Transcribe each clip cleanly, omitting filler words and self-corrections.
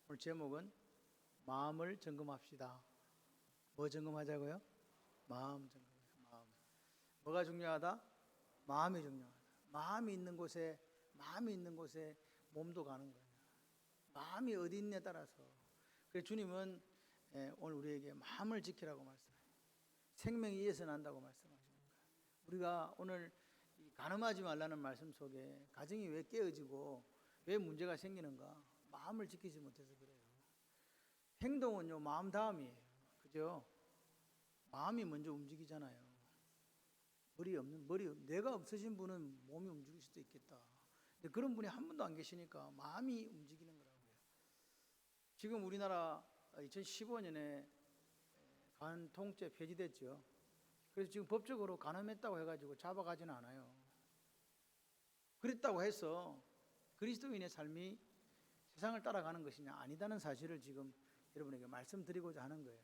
오늘 제목은 마음을 점검합시다. 뭐 점검하자고요? 마음 점검. 마음. 뭐가 중요하다? 마음이 중요하다. 마음이 있는 곳에 몸도 가는 거예요. 마음이 어디 있냐에 따라서. 그래서 주님은 오늘 우리에게 마음을 지키라고 말씀해요. 생명이 이에서 난다고 말씀하시는 거예요. 우리가 오늘 간음하지 말라는 말씀 속에 가정이 왜 깨어지고 왜 문제가 생기는가? 마음을 지키지 못해서 그래요. 행동은요, 마음 다음이에요. 그죠? 마음이 먼저 움직이잖아요. 뇌가 없으신 분은 몸이 움직일 수도 있겠다. 근데 그런 분이 한 분도 안 계시니까 마음이 움직이는 거라고요. 지금 우리나라 2015년에 간 통제 폐지됐죠. 그래서 지금 법적으로 간음했다고 해가지고 잡아가지는 않아요. 그랬다고 해서 그리스도인의 삶이 세상을 따라가는 것이냐? 아니다는 사실을 지금 여러분에게 말씀드리고자 하는 거예요.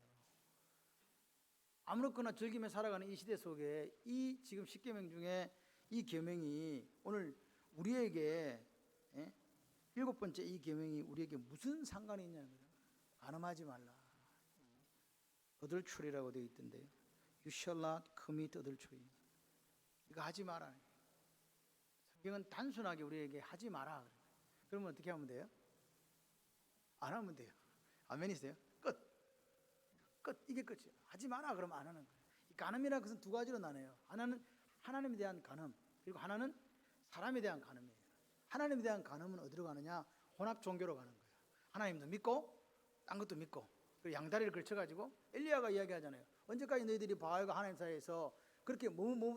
아무렇거나 즐기며 살아가는 이 시대 속에 이 지금 10계명 중에 이 계명이 오늘 우리에게 7번째 이 계명이 우리에게 무슨 상관이 있냐는 거죠. 간음하지 말라. adultery라고 되어 있던데요. You shall not commit adultery. 이거 하지 마라. 성경은 단순하게 우리에게 하지 마라. 그러면 어떻게 하면 돼요? 안 하면 돼요. 아멘이세요? 끝. 이게 끝이에요. 하지 마라 그러면 안 하는 거예요. 이 간음이라는 것은 두 가지로 나눠요. 하나는 하나님에 대한 간음, 그리고 하나는 사람에 대한 간음이에요. 하나님에 대한 간음은 어디로 가느냐? 혼합 종교로 가는 거예요. 하나님도 믿고 딴 것도 믿고, 그리고 양다리를 걸쳐가지고 엘리야가 이야기하잖아요. 언제까지 너희들이 바알과 하나님 사이에서 그렇게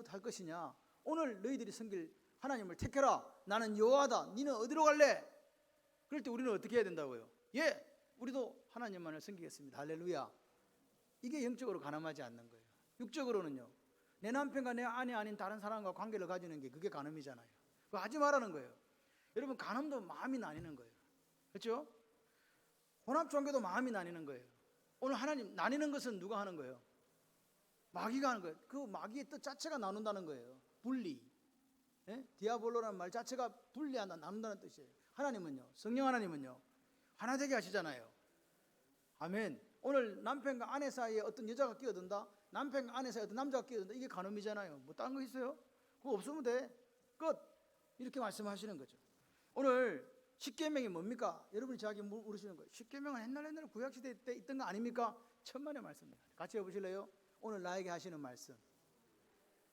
할 것이냐? 오늘 너희들이 섬길 하나님을 택해라. 나는 여호와다. 너는 어디로 갈래? 그럴 때 우리는 어떻게 해야 된다고요? 우리도 하나님만을 섬기겠습니다. 할렐루야. 이게 영적으로 간음하지 않는 거예요. 육적으로는요, 내 남편과 내 아내 아닌 다른 사람과 관계를 가지는 게 그게 간음이잖아요. 그거 하지 말라는 거예요. 여러분, 간음도 마음이 나뉘는 거예요. 그렇죠? 혼합 종교도 마음이 나뉘는 거예요. 오늘 하나님 나뉘는 것은 누가 하는 거예요? 마귀가 하는 거예요. 그 마귀의 뜻 자체가 나눈다는 거예요. 분리. 디아볼로라는 말 자체가 분리한다, 나눈다는 뜻이에요. 하나님은요, 성령 하나님은요, 하나 되게 하시잖아요. 아멘. 오늘 남편과 아내 사이에 어떤 여자가 끼어든다, 남편과 아내 사이에 어떤 남자가 끼어든다, 이게 간음이잖아요. 뭐 다른 거 있어요? 그거 없으면 돼. 끝. 이렇게 말씀하시는 거죠. 오늘 십계명이 뭡니까? 여러분이 저에게 물으시는 거예요. 십계명은 옛날에 구약시대 때 있던 거 아닙니까? 천만의 말씀입니다. 같이 해보실래요? 오늘 나에게 하시는 말씀.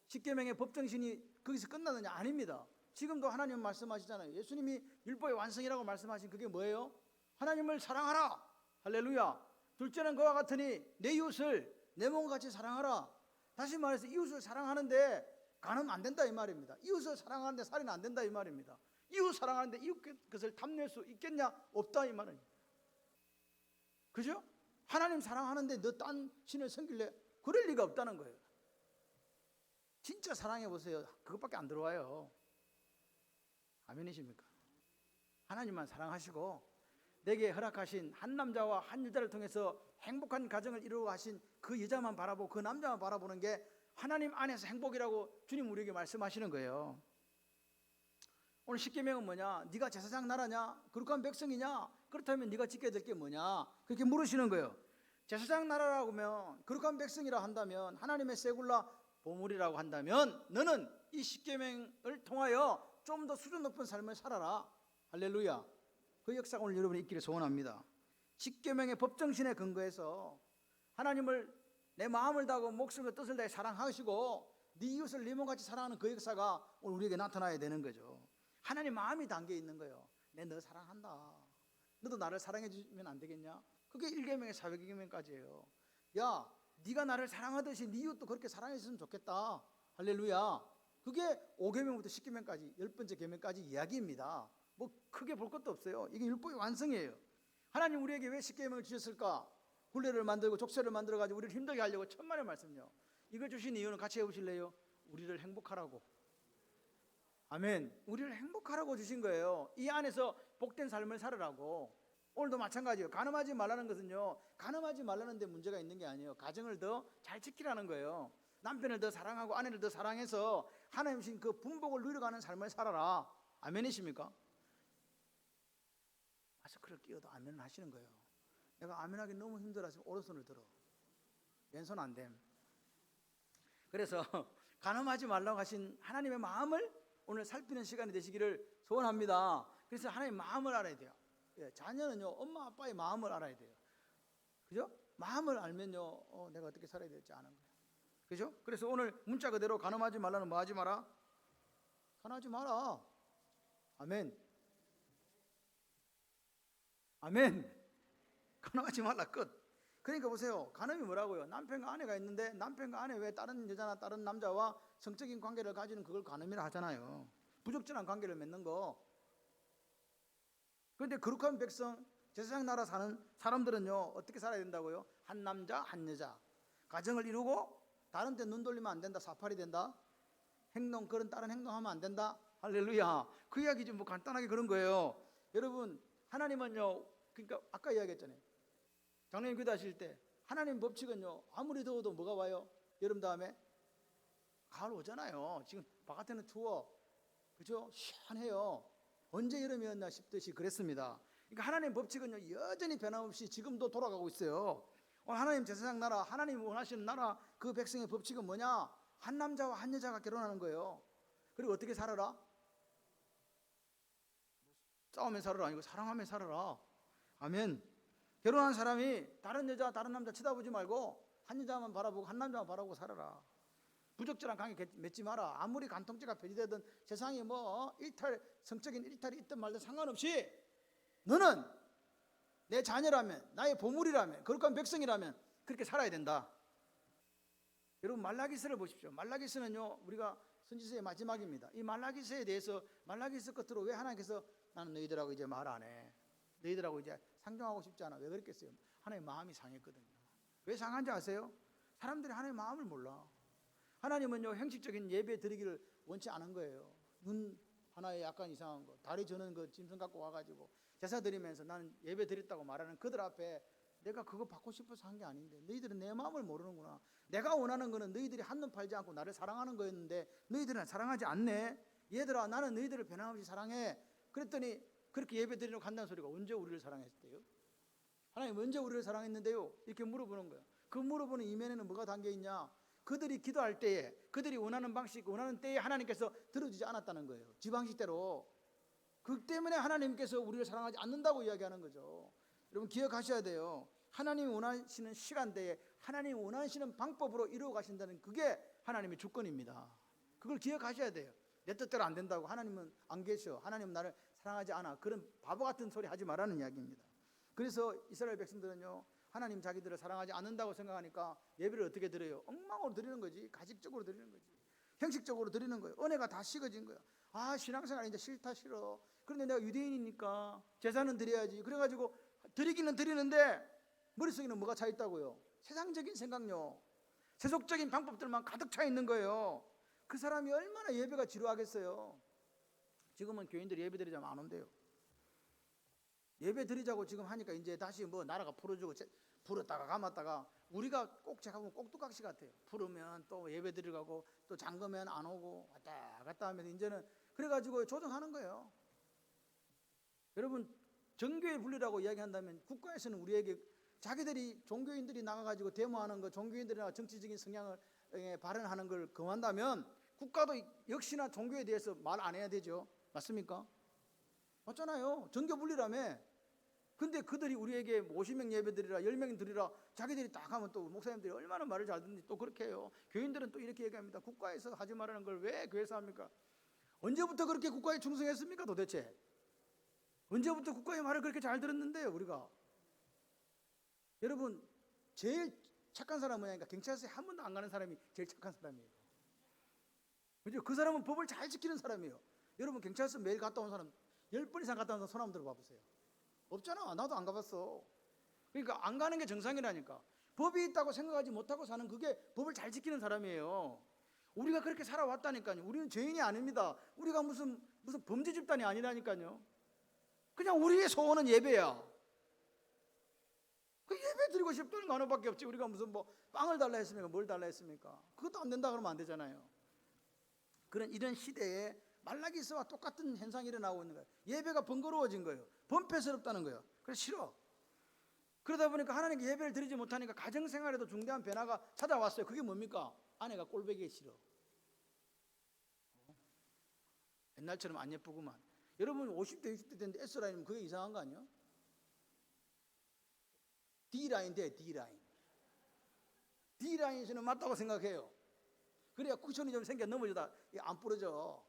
십계명의 법정신이 거기서 끝나느냐? 아닙니다. 지금도 하나님 말씀하시잖아요. 예수님이 율법의 완성이라고 말씀하신 그게 뭐예요? 하나님을 사랑하라. 할렐루야. 둘째는 그와 같으니 내 이웃을 내 몸같이 사랑하라. 다시 말해서 이웃을 사랑하는데 간음 안 된다 이 말입니다. 이웃을 사랑하는데 살인 안 된다 이 말입니다. 이웃 사랑하는데 이웃 것을 탐낼 수 있겠냐? 없다 이 말입니다. 그죠? 하나님 사랑하는데 너 딴 신을 섬길래? 그럴 리가 없다는 거예요. 진짜 사랑해 보세요. 그것밖에 안 들어와요. 아멘이십니까? 하나님만 사랑하시고 내게 허락하신 한 남자와 한 여자를 통해서 행복한 가정을 이루어 하신 그 여자만 바라보고 그 남자만 바라보는 게 하나님 안에서 행복이라고 주님 우리에게 말씀하시는 거예요. 오늘 십계명은 뭐냐? 네가 제사장 나라냐? 거룩한 백성이냐? 그렇다면 네가 지켜야 될 게 뭐냐? 그렇게 물으시는 거예요. 제사장 나라라고 하면, 거룩한 백성이라 한다면, 하나님의 세굴라 보물이라고 한다면 너는 이 십계명을 통하여 좀 더 수준 높은 삶을 살아라. 할렐루야. 그 역사가 오늘 여러분이 있기를 소원합니다. 십계명의 법정신에 근거해서 하나님을 내 마음을 다하고 목숨과 뜻을 다해 사랑하시고 네 이웃을 네 몸같이 사랑하는 그 역사가 오늘 우리에게 나타나야 되는 거죠. 하나님 마음이 담겨 있는 거예요. 내 너 사랑한다. 너도 나를 사랑해 주면 안 되겠냐? 그게 1계명의 4계명까지예요. 야, 네가 나를 사랑하듯이 네 이웃도 그렇게 사랑해 줬으면 좋겠다. 할렐루야. 그게 5계명부터 10계명까지 10번째 계명까지 이야기입니다. 뭐 크게 볼 것도 없어요. 이게 율법의 완성이에요. 하나님 우리에게 왜 십계명을 주셨을까? 굴레를 만들고 족쇄를 만들어 가지고 우리를 힘들게 하려고 천만의 말씀요. 이걸 주신 이유는 같이 해보실래요? 우리를 행복하라고. 아멘. 우리를 행복하라고 주신 거예요. 이 안에서 복된 삶을 살으라고. 오늘도 마찬가지예요. 간음하지 말라는 것은요, 간음하지 말라는 데 문제가 있는 게 아니에요. 가정을 더 잘 지키라는 거예요. 남편을 더 사랑하고 아내를 더 사랑해서 하나님 주신 그 분복을 누려가는 삶을 살아라. 아멘이십니까? 마스크를 끼워도 아멘을 하시는 거예요. 내가 아멘하기 너무 힘들어서 오른손을 들어. 왼손 안 됨. 그래서 간음하지 말라고 하신 하나님의 마음을 오늘 살피는 시간이 되시기를 소원합니다. 그래서 하나님의 마음을 알아야 돼요. 자녀는요, 엄마 아빠의 마음을 알아야 돼요. 그죠? 마음을 알면요, 내가 어떻게 살아야 될지 아는 거예요. 그죠? 그래서 오늘 문자 그대로 간음하지 말라는 뭐 하지 마라? 간음하지 마라. 아멘. 아멘. 간음하지 말라 끝. 그러니까 보세요. 간음이 뭐라고요? 남편과 아내가 있는데 남편과 아내 왜 다른 여자나 다른 남자와 성적인 관계를 가지는 그걸 간음이라 하잖아요. 부적절한 관계를 맺는 거. 그런데 거룩한 백성, 제사장 나라 사는 사람들은요, 어떻게 살아야 된다고요? 한 남자 한 여자 가정을 이루고 다른 데 눈 돌리면 안 된다. 사팔이 된다. 행동, 그런 다른 행동하면 안 된다. 할렐루야. 그 이야기 좀 뭐 간단하게 그런 거예요. 여러분, 하나님은요, 그러니까 아까 이야기했잖아요. 장로님 기도하실 때 하나님 법칙은요, 아무리 더워도 뭐가 와요? 여름 다음에 가을 오잖아요. 지금 바깥에는 추워. 그죠? 시원해요. 언제 여름이었나 싶듯이 그랬습니다. 그러니까 하나님 법칙은요, 여전히 변함없이 지금도 돌아가고 있어요. 하나님 제사장 나라, 하나님 원하시는 나라, 그 백성의 법칙은 뭐냐? 한 남자와 한 여자가 결혼하는 거예요. 그리고 어떻게 살아라? 싸우며 살아라 아니고 사랑하며 살아라. 아멘. 결혼한 사람이 다른 여자 다른 남자 쳐다보지 말고 한 여자만 바라보고 한 남자만 바라보고 살아라. 부적절한 관계 맺지 마라. 아무리 간통죄가 폐지되든 세상에 뭐 성적인 일탈이 있든 말든 상관없이 너는 내 자녀라면, 나의 보물이라면, 거룩한 백성이라면 그렇게 살아야 된다. 여러분, 말라기서를 보십시오. 말라기서는요, 우리가 선지서의 마지막입니다. 이 말라기서에 대해서 말라기서 끝으로 왜 하나님께서 나는 너희들하고 이제 말 안 해, 너희들하고 이제 상종하고 싶지 않아. 왜 그랬겠어요? 하나님의 마음이 상했거든요. 왜 상한지 아세요? 사람들이 하나님의 마음을 몰라. 하나님은요, 형식적인 예배 드리기를 원치 않은 거예요. 눈 하나에 약간 이상한 거, 다리 저는 그 짐승 갖고 와가지고 제사 드리면서 나는 예배 드렸다고 말하는 그들 앞에 내가 그거 받고 싶어서 한 게 아닌데 너희들은 내 마음을 모르는구나. 내가 원하는 거는 너희들이 한눈 팔지 않고 나를 사랑하는 거였는데 너희들은 사랑하지 않네. 얘들아, 나는 너희들을 변함없이 사랑해. 그랬더니 그렇게 예배 드리러 간다는 소리가 언제 우리를 사랑했대요? 하나님 언제 우리를 사랑했는데요? 이렇게 물어보는 거예요. 그 물어보는 이면에는 뭐가 담겨있냐? 그들이 기도할 때에 그들이 원하는 방식, 원하는 때에 하나님께서 들어주지 않았다는 거예요. 지 방식대로. 그 때문에 하나님께서 우리를 사랑하지 않는다고 이야기하는 거죠. 여러분, 기억하셔야 돼요. 하나님이 원하시는 시간대에 하나님이 원하시는 방법으로 이루어 가신다는 그게 하나님의 주권입니다. 그걸 기억하셔야 돼요. 내 뜻대로 안 된다고 하나님은 안 계셔, 하나님은 나를 사랑하지 않아, 그런 바보 같은 소리 하지 말라는 이야기입니다. 그래서 이스라엘 백성들은요, 하나님 자기들을 사랑하지 않는다고 생각하니까 예배를 어떻게 드려요? 엉망으로 드리는 거지. 가식적으로 드리는 거지. 형식적으로 드리는 거예요. 은혜가 다 식어진 거야. 아, 신앙생활 이제 싫다, 싫어. 그런데 내가 유대인이니까 제사는 드려야지. 그래가지고 드리기는 드리는데 머릿속에는 뭐가 차 있다고요? 세상적인 생각요, 세속적인 방법들만 가득 차 있는 거예요. 그 사람이 얼마나 예배가 지루하겠어요. 지금은 교인들이 예배 드리자면 안 온대요. 예배 드리자고 지금 하니까 이제 다시 뭐 나라가 풀어주고 풀었다가 감았다가 우리가 꼭 제가 보면 꼭두각시 같아요. 풀으면 또 예배 드리러 가고 또 잠그면 안 오고 왔다 갔다 하면 이제는 그래가지고 조정하는 거예요. 여러분, 정교의 분리라고 이야기한다면 국가에서는 우리에게 자기들이 종교인들이 나가가지고 데모하는 거, 종교인들이나 정치적인 성향을 발언하는 걸 금한다면 국가도 역시나 종교에 대해서 말 안 해야 되죠. 맞습니까? 맞잖아요. 정교 분리라며. 근데 그들이 우리에게 50명 예배 드리라, 10명 드리라, 자기들이 딱 하면 또 목사님들이 얼마나 말을 잘 듣는지 또 그렇게 해요. 교인들은 또 이렇게 얘기합니다. 국가에서 하지 말라는 걸 왜 교회에서 합니까? 언제부터 그렇게 국가에 충성했습니까 도대체? 언제부터 국가의 말을 그렇게 잘 들었는데요 우리가? 여러분, 제일 착한 사람은 뭐냐니까 경찰서에 한 번도 안 가는 사람이 제일 착한 사람이에요. 그죠? 그 사람은 법을 잘 지키는 사람이에요. 여러분, 경찰서 매일 갔다 온 사람 10번 이상 갔다 온 사람 손 한번 들어봐 보세요. 없잖아. 나도 안 가봤어. 그러니까 안 가는 게 정상이라니까. 법이 있다고 생각하지 못하고 사는 그게 법을 잘 지키는 사람이에요. 우리가 그렇게 살아왔다니까요. 우리는 죄인이 아닙니다. 우리가 무슨 범죄 집단이 아니라니까요. 그냥 우리의 소원은 예배야. 그 예배 드리고 싶다는 거 하나밖에 없지. 우리가 무슨 뭐 빵을 달라 했습니까? 뭘 달라 했습니까? 그것도 안 된다 그러면 안 되잖아요. 이런 시대에 말라기서와 똑같은 현상이 일어나고 있는 거예요. 예배가 번거로워진 거예요. 번패스럽다는 거예요. 그래서 싫어. 그러다 보니까 하나님께 예배를 드리지 못하니까 가정생활에도 중대한 변화가 찾아왔어요. 그게 뭡니까? 아내가 꼴보기 싫어. 옛날처럼 안 예쁘구만. 여러분 50대 60대 됐는데 S라인이면 그게 이상한 거 아니야? D라인 돼. D라인. D라인에서는 맞다고 생각해요. 그래야 쿠션이 좀 생겨 넘어져다 안 부러져.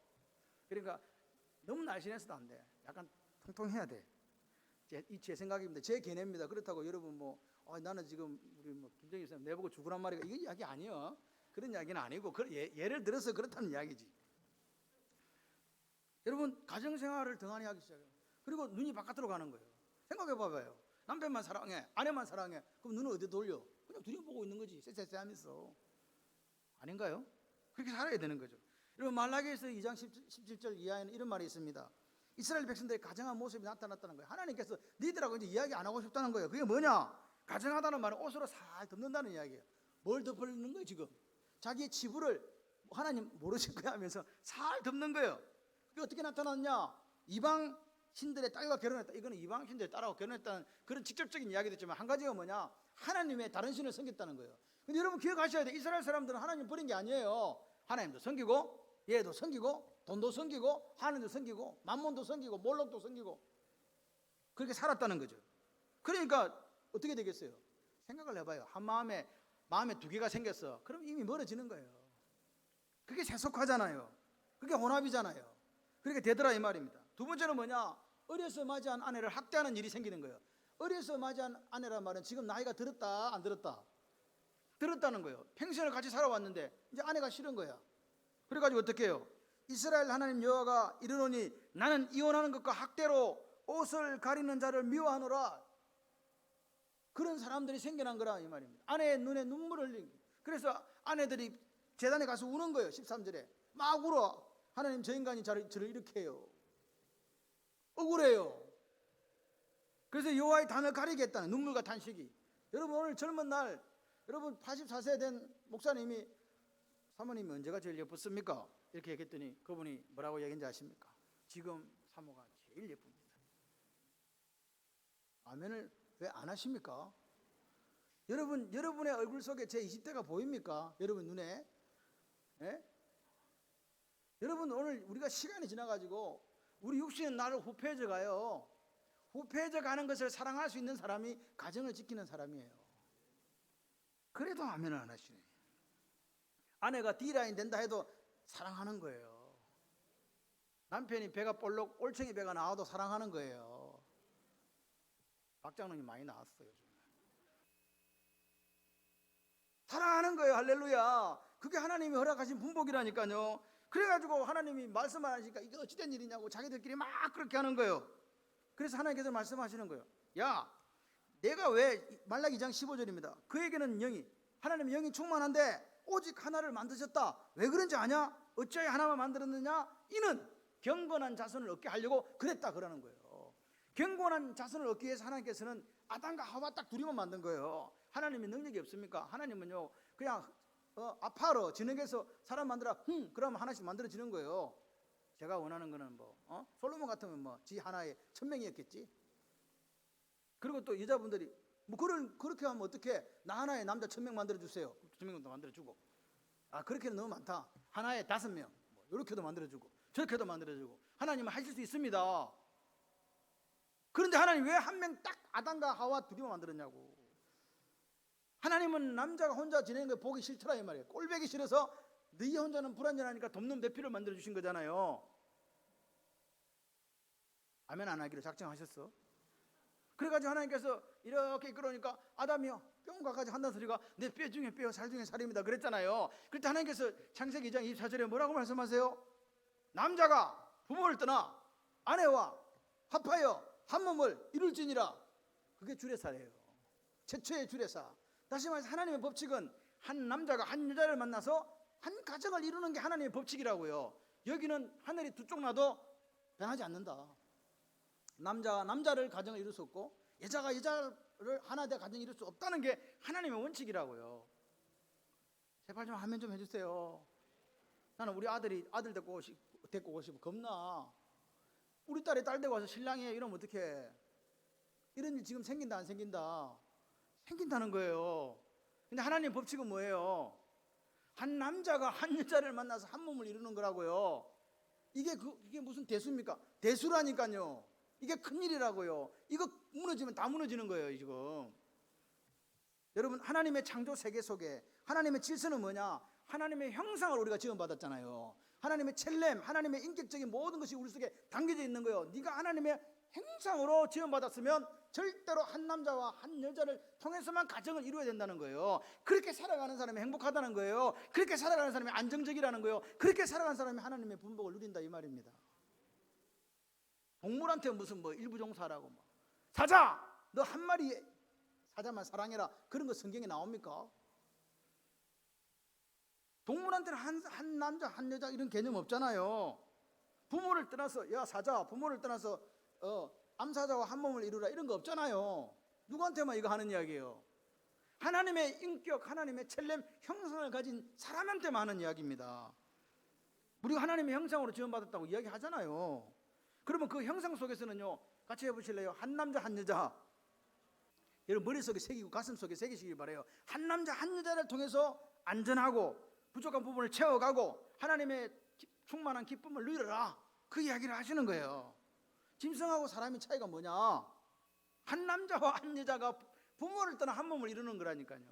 그러니까 너무 날씬해서도 안 돼. 약간 통통해야 돼. 제 생각입니다. 제 견해입니다. 그렇다고 여러분 나는 지금 우리 김정희 선생님 내보고 죽으란 말이가 이거 이야기 아니에요. 그런 이야기는 아니고 예를 들어서 그렇다는 이야기지. 여러분 가정생활을 등한히 하기 시작해요. 그리고 눈이 바깥으로 가는 거예요. 생각해 봐봐요. 남편만 사랑해, 아내만 사랑해. 그럼 눈은 어디 돌려? 그냥 둘이 보고 있는 거지. 쎄쎄쎄 하면서. 아닌가요? 그렇게 살아야 되는 거죠. 여러분 말라기에서 2장 17절 이하에는 이런 말이 있습니다. 이스라엘 백성들의 가정한 모습이 나타났다는 거예요. 하나님께서 니들하고 이제 이야기 안 하고 싶다는 거예요. 그게 뭐냐? 가정하다는 말은 옷으로 살 덮는다는 이야기예요. 뭘 덮는 거예요 지금? 자기의 치부를 하나님 모르실 거야 하면서 살 덮는 거예요. 그게 어떻게 나타났냐? 이방 신들의 딸과 결혼했다. 이거는 이방 신들의 딸하고 결혼했다는 그런 직접적인 이야기도 있지만 한 가지가 뭐냐? 하나님의 다른 신을 섬겼다는 거예요. 근데 여러분 기억하셔야 돼요. 이스라엘 사람들은 하나님 버린 게 아니에요. 하나님도 섬기고 얘도 섬기고 돈도 섬기고 하나님도 섬기고 만몬도 섬기고 몰록도 섬기고 그렇게 살았다는 거죠. 그러니까 어떻게 되겠어요? 생각을 해봐요. 한 마음에 두 개가 생겼어. 그럼 이미 멀어지는 거예요. 그게 세속화잖아요. 그게 혼합이잖아요. 그렇게 되더라 이 말입니다. 두 번째는 뭐냐? 어려서 맞이한 아내를 학대하는 일이 생기는 거예요. 어려서 맞이한 아내란 말은 지금 나이가 들었다 안 들었다? 들었다는 거예요. 평생을 같이 살아왔는데 이제 아내가 싫은 거야. 그래가지고 어떻게 해요? 이스라엘 하나님 여호와가 이르노니 나는 이혼하는 것과 학대로 옷을 가리는 자를 미워하노라. 그런 사람들이 생겨난 거라 이 말입니다. 아내의 눈에 눈물을 흘린 거예요. 그래서 아내들이 제단에 가서 우는 거예요. 13절에 막 울어. 하나님 저 인간이 저를 이렇게 해요. 억울해요. 그래서 여호와의 단을 가리겠다는 눈물과 탄식이. 여러분 오늘 젊은 날 여러분 84세 된 목사님이 사모님이 언제가 제일 예뻤습니까? 이렇게 얘기했더니 그분이 뭐라고 얘기했는지 아십니까? 지금 사모가 제일 예쁩니다. 아멘을 왜 안 하십니까? 여러분의 얼굴 속에 제 20대가 보입니까? 여러분 눈에? 예? 여러분 오늘 우리가 시간이 지나가지고 우리 육신은 나를 후패해져 가요. 후패해져 가는 것을 사랑할 수 있는 사람이 가정을 지키는 사람이에요. 그래도 아멘을 안 하시네. 아내가 D라인 된다 해도 사랑하는 거예요. 남편이 배가 볼록 올챙이 배가 나와도 사랑하는 거예요. 박장로님 많이 나왔어요. 사랑하는 거예요. 할렐루야. 그게 하나님이 허락하신 분복이라니까요. 그래가지고 하나님이 말씀을 하시니까 이게 어찌된 일이냐고 자기들끼리 막 그렇게 하는 거예요. 그래서 하나님께서 말씀하시는 거예요. 야, 내가 왜 말라기 2장 15절입니다. 그에게는 영이 하나님의 영이 충만한데 오직 하나를 만드셨다. 왜 그런지 아냐? 어찌하여 하나만 만들었느냐? 이는 경건한 자손을 얻게 하려고 그랬다 그러는 거예요. 경건한 자손을 얻기 위해서 하나님께서는 아담과 하와 딱 둘이만 만든 거예요. 하나님의 능력이 없습니까? 하나님은요 그냥 아파로 진흙에서 사람 만들어 그러면 하나씩 만들어지는 거예요. 제가 원하는 거는 솔로몬 같으면 지 하나에 1000명이었겠지. 그리고 또 여자분들이 그렇게 하면 어떻게 나 하나에 남자 1000명 만들어주세요. 1000명도 만들어주고 그렇게는 너무 많다. 하나에 5명 이렇게도 만들어주고 저렇게도 만들어주고 하나님은 하실 수 있습니다. 그런데 하나님 왜 한 명 딱 아담과 하와 둘이만 만들었냐고. 하나님은 남자가 혼자 지내는 거 보기 싫더라 이 말이에요. 꼴보기 싫어서 너희 혼자는 불완전하니까 돕는 배필을 만들어주신 거잖아요. 아멘 안 하기로 작정하셨어? 그래가지고 하나님께서 이렇게 이끌어오니까 아담이요 뿅 가가지고 한다는 소리가 내 뼈 중에 뼈 살 중에 살입니다 그랬잖아요. 그럴 때 하나님께서 창세기 2장 24절에 뭐라고 말씀하세요? 남자가 부모를 떠나 아내와 합하여 한 몸을 이룰지니라. 그게 주례사예요. 최초의 주례사. 다시 말해서 하나님의 법칙은 한 남자가 한 여자를 만나서 한 가정을 이루는 게 하나님의 법칙이라고요. 여기는 하늘이 두 쪽 나도 변하지 않는다. 남자가 남자를 가정을 이룰 수 없고 여자가 여자를 하나 되 가정을 이룰 수 없다는 게 하나님의 원칙이라고요. 제발 좀 아멘 좀 해주세요. 나는 우리 아들 데리고 데리고 오고 싶어. 겁나. 우리 딸이 딸 데리고 와서 신랑이에요 이러면 어떡해. 이런 일 지금 생긴다 안 생긴다? 생긴다는 거예요. 근데 하나님 법칙은 뭐예요? 한 남자가 한 여자를 만나서 한 몸을 이루는 거라고요. 이게 무슨 대수입니까? 대수라니까요. 이게 큰일이라고요. 이거 무너지면 다 무너지는 거예요 지금. 여러분, 하나님의 창조 세계 속에 하나님의 질서는 뭐냐? 하나님의 형상을 우리가 지원받았잖아요. 하나님의 첼렘, 하나님의 인격적인 모든 것이 우리 속에 담겨져 있는 거예요. 네가 하나님의 형상으로 지원받았으면 절대로 한 남자와 한 여자를 통해서만 가정을 이루어야 된다는 거예요. 그렇게 살아가는 사람이 행복하다는 거예요. 그렇게 살아가는 사람이 안정적이라는 거예요. 그렇게 살아가는 사람이 하나님의 분복을 누린다 이 말입니다. 동물한테 무슨 뭐 일부종사라고 뭐 사자 너 한 마리 사자만 사랑해라 그런 거 성경에 나옵니까? 동물한테는 한 남자 한 여자 이런 개념 없잖아요. 부모를 떠나서 야 사자 부모를 떠나서 암사자와 한 몸을 이루라 이런 거 없잖아요. 누구한테만 이거 하는 이야기예요? 하나님의 인격 하나님의 첼렘 형상을 가진 사람한테만 하는 이야기입니다. 우리가 하나님의 형상으로 지원받았다고 이야기하잖아요. 그러면 그 형상 속에서는요 같이 해보실래요? 한 남자 한 여자 여러분 머릿속에 새기고 가슴속에 새기시길 바라요. 한 남자 한 여자를 통해서 안전하고 부족한 부분을 채워가고 하나님의 충만한 기쁨을 누리라 그 이야기를 하시는 거예요. 짐승하고 사람의 차이가 뭐냐? 한 남자와 한 여자가 부모를 떠나 한 몸을 이루는 거라니까요.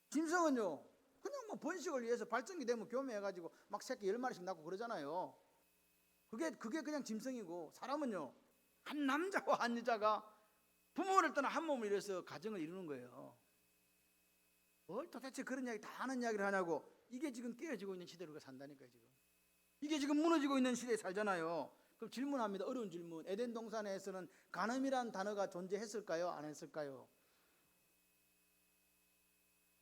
짐승은요 그냥 뭐 번식을 위해서 발정이 되면 교매해가지고 막 새끼 10마리씩 낳고 그러잖아요. 그게 그냥 짐승이고 사람은요 한 남자와 한 여자가 부모를 떠나 한 몸을 이뤄서 가정을 이루는 거예요. 뭘 도대체 그런 이야기 다 하는 이야기를 하냐고. 이게 지금 깨어지고 있는 시대로 우리가 산다니까요. 지금 이게 지금 무너지고 있는 시대에 살잖아요. 그럼 질문합니다. 어려운 질문. 에덴 동산에서는 간음이란 단어가 존재했을까요? 안 했을까요?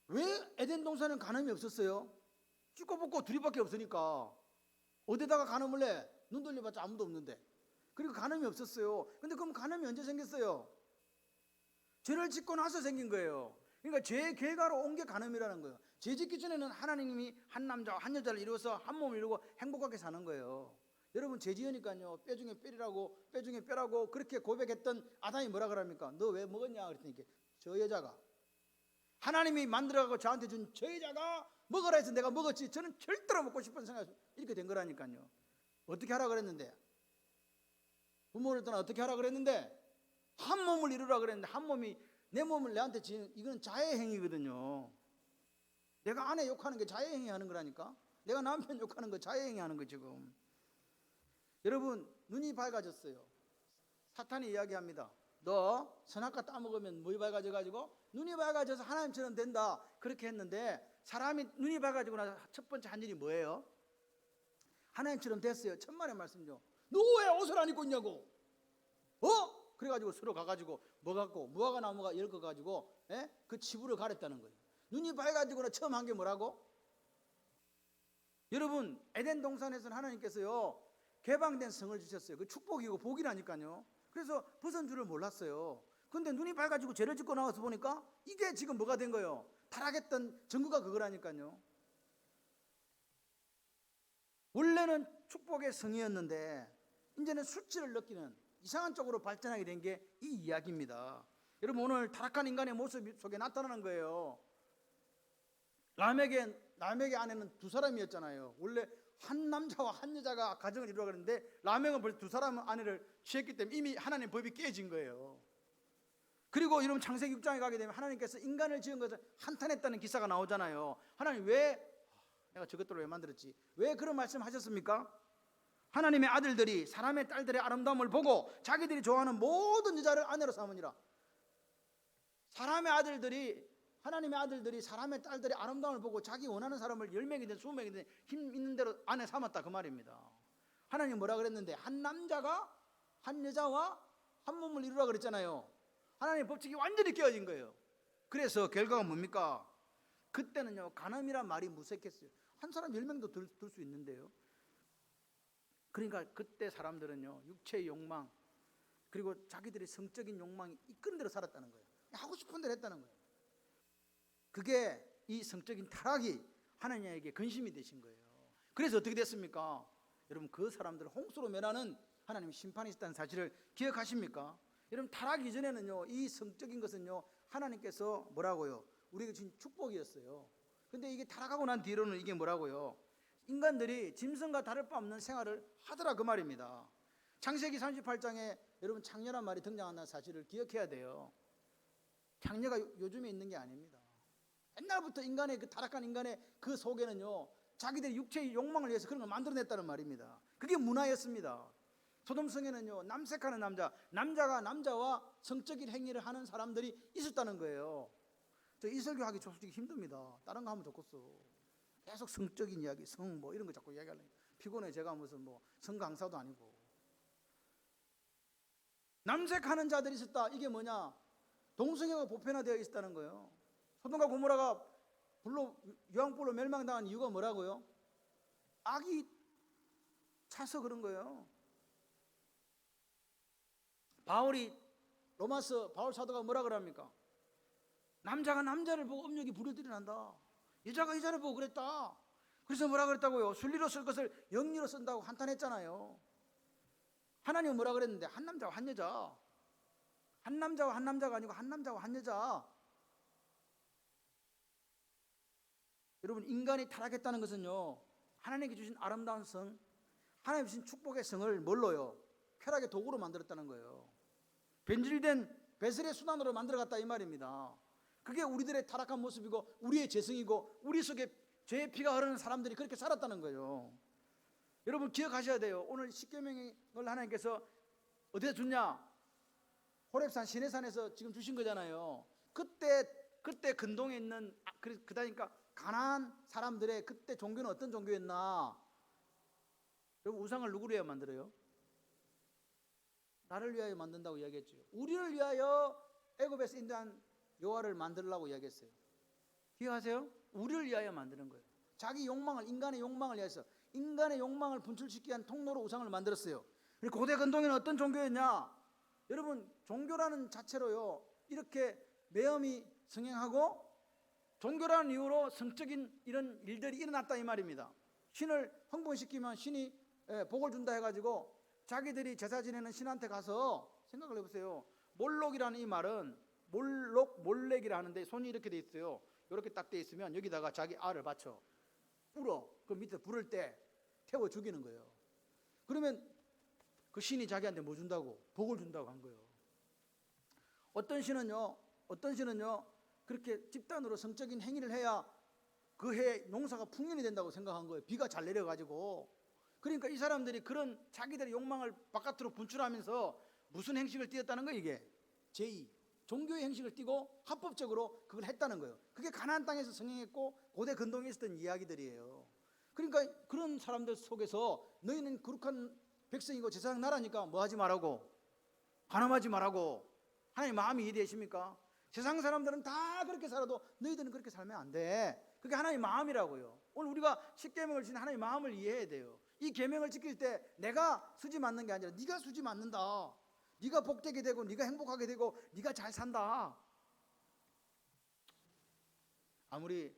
왜 에덴 동산은 간음이 없었어요? 쭈꼬 뽑고 둘이밖에 없으니까. 어디다가 간음을 해? 눈 돌려봤자 아무도 없는데. 그리고 간음이 없었어요. 근데 그럼 간음이 언제 생겼어요? 죄를 짓고 나서 생긴 거예요. 그러니까 죄의 결과로 온 게 간음이라는 거예요. 죄 짓기 전에는 하나님이 한 남자와 한 여자를 이루어서 한 몸을 이루고 행복하게 사는 거예요. 여러분 죄 지으니까요 뼈 중에 뼈라고 뼈 중에 뼈라고 그렇게 고백했던 아담이 뭐라 그럽니까? 너 왜 먹었냐 그랬더니 저 여자가 하나님이 만들어가고 저한테 준 저 여자가 먹으라 해서 내가 먹었지 저는 절대로 먹고 싶은 생각이 이렇게 된 거라니까요. 어떻게 하라 그랬는데? 부모를 떠나 어떻게 하라 그랬는데? 한 몸을 이루라 그랬는데 한 몸이 내 몸을 내한테 지는 이건 자해행위거든요. 내가 아내 욕하는 게 자해행위 하는 거라니까. 내가 남편 욕하는 거 자해행위 하는 거 지금. 여러분 눈이 밝아졌어요. 사탄이 이야기합니다. 너 선악과 따먹으면 뭐이 밝아져가지고 눈이 밝아져서 하나님처럼 된다 그렇게 했는데 사람이 눈이 밝아지고 나서 첫 번째 한 일이 뭐예요? 하나님처럼 됐어요. 천만의 말씀이죠. 너 왜 옷을 안 입고 있냐고. 그래가지고 서로 가가지고 뭐 갖고 무화과 나무가 엮어가지고 그 치부를 가렸다는 거예요. 눈이 밝아지고 처음 한 게 뭐라고? 여러분 에덴 동산에서는 하나님께서요 개방된 성을 주셨어요. 그 축복이고 복이라니까요. 그래서 벗은 줄을 몰랐어요. 근데 눈이 밝아지고 죄를 짓고 나와서 보니까 이게 지금 뭐가 된 거예요? 타락했던 증거가 그거라니까요. 원래는 축복의 성이었는데 이제는 수치를 느끼는 이상한 쪽으로 발전하게 된 게 이 이야기입니다. 여러분 오늘 타락한 인간의 모습 속에 나타나는 거예요. 라멕의 아내는 두 사람이었잖아요. 원래 한 남자와 한 여자가 가정을 이루라고 그랬는데 라멕은 벌써 두 사람 아내를 취했기 때문에 이미 하나님 법이 깨진 거예요. 그리고 여러분 창세기 6장에 가게 되면 하나님께서 인간을 지은 것을 한탄했다는 기사가 나오잖아요. 하나님 왜 내가 저것들을 왜 만들었지? 왜 그런 말씀 하셨습니까? 하나님의 아들들이 사람의 딸들의 아름다움을 보고 자기들이 좋아하는 모든 여자를 아내로 삼으니라. 하나님의 아들들이 사람의 딸들의 아름다움을 보고 자기 원하는 사람을 10명이든 20명이든 힘 있는 대로 아내 삼았다 그 말입니다. 하나님 뭐라 그랬는데 한 남자가 한 여자와 한 몸을 이루라 그랬잖아요. 하나님의 법칙이 완전히 깨어진 거예요. 그래서 결과가 뭡니까? 그때는요 간음이란 말이 무색했어요. 한 사람 10명도 들 수 있는데요. 그러니까 그때 사람들은요 육체의 욕망 그리고 자기들의 성적인 욕망이 이끄는 대로 살았다는 거예요. 하고 싶은 대로 했다는 거예요. 그게 이 성적인 타락이 하나님에게 근심이 되신 거예요. 그래서 어떻게 됐습니까? 여러분 그 사람들을 홍수로 멸하는 하나님의 심판이 있다는 사실을 기억하십니까? 여러분 타락 이전에는요 이 성적인 것은요 하나님께서 뭐라고요? 우리에게 주신 축복이었어요. 근데 이게 타락하고 난 뒤로는 이게 뭐라고요? 인간들이 짐승과 다를 바 없는 생활을 하더라 그 말입니다. 창세기 38장에 여러분 창녀란 말이 등장한다는 사실을 기억해야 돼요. 창녀가 요즘에 있는 게 아닙니다. 옛날부터 인간의 그 타락한 인간의 그 속에는요 자기들의 육체의 욕망을 위해서 그런 걸 만들어냈다는 말입니다. 그게 문화였습니다. 소돔성에는요 남색하는 남자가 남자와 성적인 행위를 하는 사람들이 있었다는 거예요. 저 이 설교하기 솔직히 힘듭니다. 다른 거 하면 좋겠어. 계속 성적인 이야기, 성 뭐 이런 거 자꾸 이야기하려니 피곤해. 제가 무슨 뭐 성 강사도 아니고. 남색하는 자들이 있었다. 이게 뭐냐? 동성애가 보편화되어 있었다는 거예요. 소돔과 고모라가 유황불로 멸망당한 이유가 뭐라고요? 악이 차서 그런 거예요. 로마서 바울 사도가 뭐라 그럽니까? 남자가 남자를 보고 음욕이 불효들이 난다. 여자가 여자를 보고 그랬다. 그래서 뭐라 그랬다고요? 순리로 쓸 것을 영리로 쓴다고 한탄했잖아요. 하나님은 뭐라 그랬는데 한 남자와 한 여자. 한 남자와 한 남자가 아니고 한 남자와 한 여자. 여러분 인간이 타락했다는 것은요 하나님께 주신 아름다운 성, 하나님 주신 축복의 성을 뭘로요? 쾌락의 도구로 만들었다는 거예요. 변질된 배설의 수단으로 만들어갔다 이 말입니다. 그게 우리들의 타락한 모습이고 우리의 죄성이고 우리 속에 죄의 피가 흐르는 사람들이 그렇게 살았다는 거예요. 여러분 기억하셔야 돼요. 오늘 십계명을 하나님께서 어디서 줬냐? 호렙산 시내산에서 지금 주신 거잖아요. 그때 근동에 있는 그다니까 가나안 사람들의 그때 종교는 어떤 종교였나? 여러분 우상을 누구를 위하여 만들어요? 나를 위하여 만든다고 이야기했죠. 우리를 위하여 애굽에서 인도한 여호와를 만들려고 이야기했어요. 기억하세요? 우리를 위하여 만드는 거예요. 자기 욕망을, 인간의 욕망을 위해서, 인간의 욕망을 분출시키기 위한 통로로 우상을 만들었어요. 그리고 고대 근동에는 어떤 종교였냐? 여러분 종교라는 자체로요 이렇게 매음이 성행하고 종교라는 이유로 성적인 이런 일들이 일어났다 이 말입니다. 신을 흥분시키면 신이 복을 준다 해가지고 자기들이 제사 지내는 신한테 가서 생각을 해보세요. 몰록이라는 이 말은 몰렉이라 하는데 손이 이렇게 돼 있어요. 이렇게 딱 돼 있으면 여기다가 자기 알을 받쳐 울어. 그 밑에 부를 때 태워 죽이는 거예요. 그러면 그 신이 자기한테 뭐 준다고? 복을 준다고 한 거예요. 어떤 신은요 그렇게 집단으로 성적인 행위를 해야 그 해 농사가 풍년이 된다고 생각한 거예요. 비가 잘 내려가지고. 그러니까 이 사람들이 그런 자기들의 욕망을 바깥으로 분출하면서 무슨 행식을 띄었다는 거예요. 이게 제2 종교의 행식을 띄고 합법적으로 그걸 했다는 거예요. 그게 가나안 땅에서 성행했고 고대 근동에 있었던 이야기들이에요. 그러니까 그런 사람들 속에서 너희는 거룩한 백성이고 제사장 나라니까 뭐 하지 말라고? 간음하지 말라고. 하나님 마음이 이해되십니까? 세상 사람들은 다 그렇게 살아도 너희들은 그렇게 살면 안 돼. 그게 하나님의 마음이라고요. 오늘 우리가 십계명을 지킨 하나님의 마음을 이해해야 돼요. 이 계명을 지킬 때 내가 수지 맞는 게 아니라 네가 수지 맞는다. 네가 복되게 되고 네가 행복하게 되고 네가 잘 산다. 아무리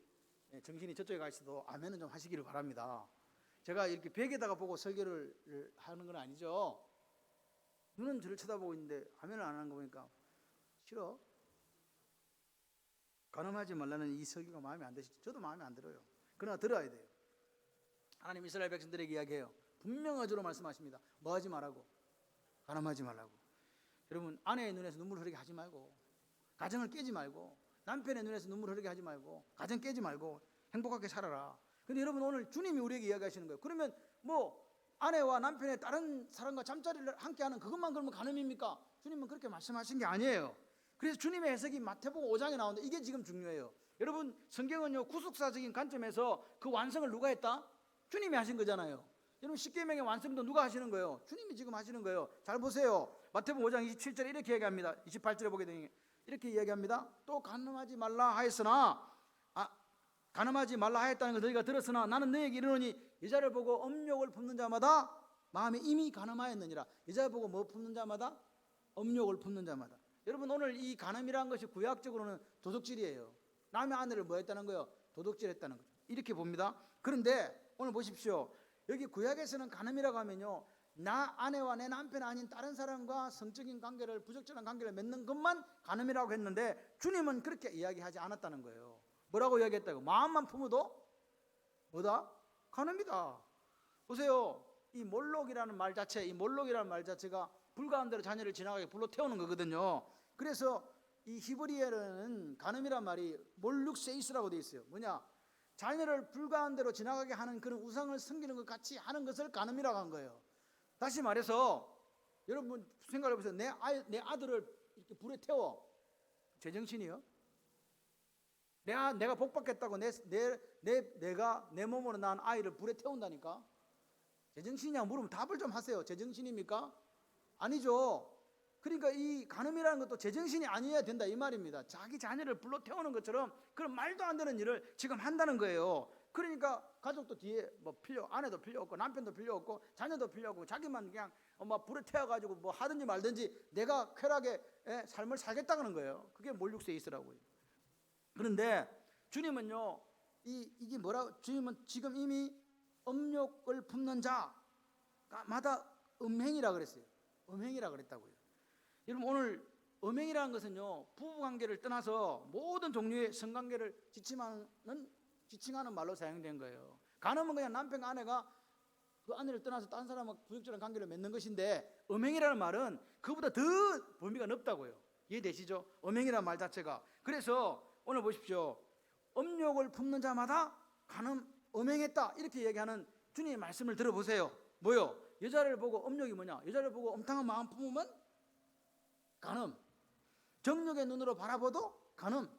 정신이 저쪽에 가 있어도 아멘은 좀 하시기를 바랍니다. 제가 이렇게 벽에다가 보고 설교를 하는 건 아니죠. 눈은 저를 쳐다보고 있는데 아멘을 안 하는 거 보니까 싫어. 간음하지 말라는 이 설교가 마음에 안 드시죠? 저도 마음에 안 들어요. 그러나 들어야 돼요. 하나님 이스라엘 백성들에게 이야기해요. 분명 어조로 말씀하십니다. 뭐 하지 말라고? 간음하지 말라고. 여러분 아내의 눈에서 눈물 흐르게 하지 말고, 가정을 깨지 말고, 남편의 눈에서 눈물 흐르게 하지 말고, 가정 깨지 말고 행복하게 살아라. 근데 여러분 오늘 주님이 우리에게 이야기하시는 거예요. 그러면 뭐 아내와 남편의 다른 사람과 잠자리를 함께하는 그것만 그러면 간음입니까? 주님은 그렇게 말씀하신 게 아니에요. 그래서 주님의 해석이 마태복음 5장에 나오는데 이게 지금 중요해요. 여러분 성경은요 구속사적인 관점에서 그 완성을 누가 했다? 주님이 하신 거잖아요. 여러분 십계명의 완성도 누가 하시는 거예요? 주님이 지금 하시는 거예요. 잘 보세요. 마태복음 5장 27절에 이렇게 얘기합니다. 28절에 보게 되니 이렇게 이야기합니다. 또 간음하지 말라 하였으나 간음하지 말라 하였다는 걸 너희가 들었으나 나는 너희에게 이르노니 여자를 보고 음욕을 품는 자마다 마음에 이미 간음하였느니라. 여자를 보고 뭐 품는 자마다? 음욕을 품는 자마다. 여러분 오늘 이 간음이라는 것이 구약적으로는 도둑질이에요. 남의 아내를 뭐 했다는 거예요? 도둑질했다는 거죠. 이렇게 봅니다. 그런데 오늘 보십시오. 여기 구약에서는 간음이라고 하면요, 나 아내와 내 남편 아닌 다른 사람과 성적인 관계를, 부적절한 관계를 맺는 것만 간음이라고 했는데 주님은 그렇게 이야기하지 않았다는 거예요. 뭐라고 이야기했다고? 마음만 품어도 뭐다? 간음이다. 보세요. 이 몰록이라는 말 자체, 이 몰록이라는 말 자체가 불가운데로 자녀를 지나가게 불러 태우는 거거든요. 그래서 이 히브리어는 간음이란 말이 몰룩세이스라고 되어 있어요. 뭐냐? 자녀를 불가운데로 지나가게 하는 그런 우상을 섬기는 것 같이 하는 것을 간음이라고 한 거예요. 다시 말해서 여러분 생각해 보세요. 내 아들을 이렇게 불에 태워. 제정신이요? 내가 복받겠다고 내가 내 몸으로 낳은 아이를 불에 태운다니까? 제정신이냐 물으면 답을 좀 하세요. 제정신입니까? 아니죠. 그러니까 이 간음이라는 것도 제정신이 아니어야 된다 이 말입니다. 자기 자녀를 불러 태우는 것처럼 그런 말도 안 되는 일을 지금 한다는 거예요. 그러니까 가족도 뒤에 아내도 필요 없고 남편도 필요 없고 자녀도 필요 없고 자기만 그냥 불에 태워가지고 뭐 하든지 말든지 내가 쾌락의 삶을 살겠다는 거예요. 그게 몰육세이스라고요. 그런데 주님은요, 이게 뭐라? 주님은 지금 이미 음욕을 품는 자마다 음행이라 그랬어요. 음행이라 그랬다고요. 여러분 오늘 음행이라는 것은요, 부부관계를 떠나서 모든 종류의 성관계를 지칭하는 말로 사용된 거예요. 간음은 그냥 남편과 아내가 그 아내를 떠나서 다른 사람과 부적절한 관계를 맺는 것인데, 음행이라는 말은 그보다 더 범위가 넓다고요. 이해되시죠? 음행이라는 말 자체가. 그래서 오늘 보십시오. 음욕을 품는 자마다 음행했다 이렇게 얘기하는 주님의 말씀을 들어보세요. 뭐요? 여자를 보고 음욕이 뭐냐? 여자를 보고 음탕한 마음 품으면 간음. 정욕의 눈으로 바라봐도 간음.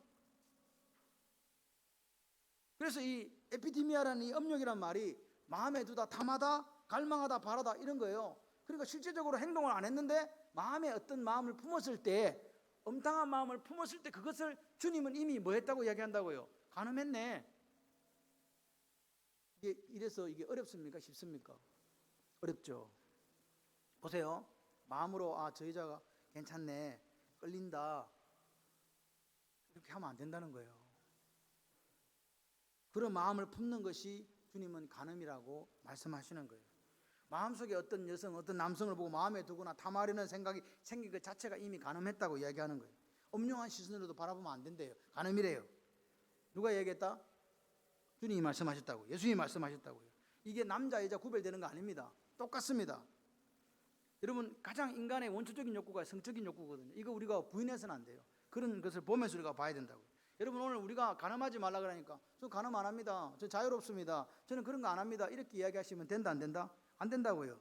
그래서 이 에피디미아라는 이 음욕이란 말이 마음에 두다, 탐하다, 갈망하다, 바라다 이런 거예요. 그러니까 실제적으로 행동을 안 했는데 마음에 어떤 마음을 품었을 때, 음탕한 마음을 품었을 때 그것을 주님은 이미 뭐 했다고 이야기한다고요? 간음했네. 이래서 이게 어렵습니까? 쉽습니까? 어렵죠. 보세요. 마음으로 저 여자가 괜찮네, 끌린다, 이렇게 하면 안 된다는 거예요. 그런 마음을 품는 것이 주님은 간음이라고 말씀하시는 거예요. 마음속에 어떤 여성, 어떤 남성을 보고 마음에 두거나 탐하려는 생각이 생긴 것 자체가 이미 간음했다고 이야기하는 거예요. 음흉한 시선으로도 바라보면 안 된대요. 간음이래요. 누가 얘기했다? 주님이 말씀하셨다고요. 예수님이 말씀하셨다고요. 이게 남자 여자 구별되는 거 아닙니다. 똑같습니다. 여러분 가장 인간의 원초적인 욕구가 성적인 욕구거든요. 이거 우리가 부인해서는 안 돼요. 그런 것을 보면서 우리가 봐야 된다고요. 여러분 오늘 우리가 간음하지 말라 그러니까 저 간음 안 합니다. 저 자유롭습니다. 저는 그런 거 안 합니다. 이렇게 이야기하시면 된다 안 된다? 안 된다고요.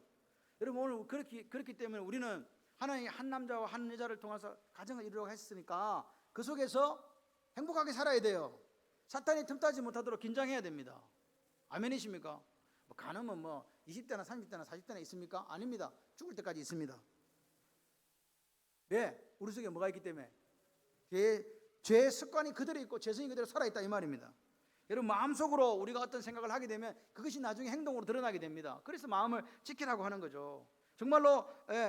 여러분 오늘 그렇기 때문에 우리는 하나님이 한 남자와 한 여자를 통해서 가정을 이루려고 했으니까 그 속에서 행복하게 살아야 돼요. 사탄이 틈타지 못하도록 긴장해야 됩니다. 아멘이십니까? 간음은 20대나 30대나 40대나 있습니까? 아닙니다. 죽을 때까지 있습니다. 왜? 우리 속에 뭐가 있기 때문에? 죄의 습관이 그대로 있고 죄성이 그대로 살아있다 이 말입니다. 여러분 마음속으로 우리가 어떤 생각을 하게 되면 그것이 나중에 행동으로 드러나게 됩니다. 그래서 마음을 지키라고 하는 거죠. 정말로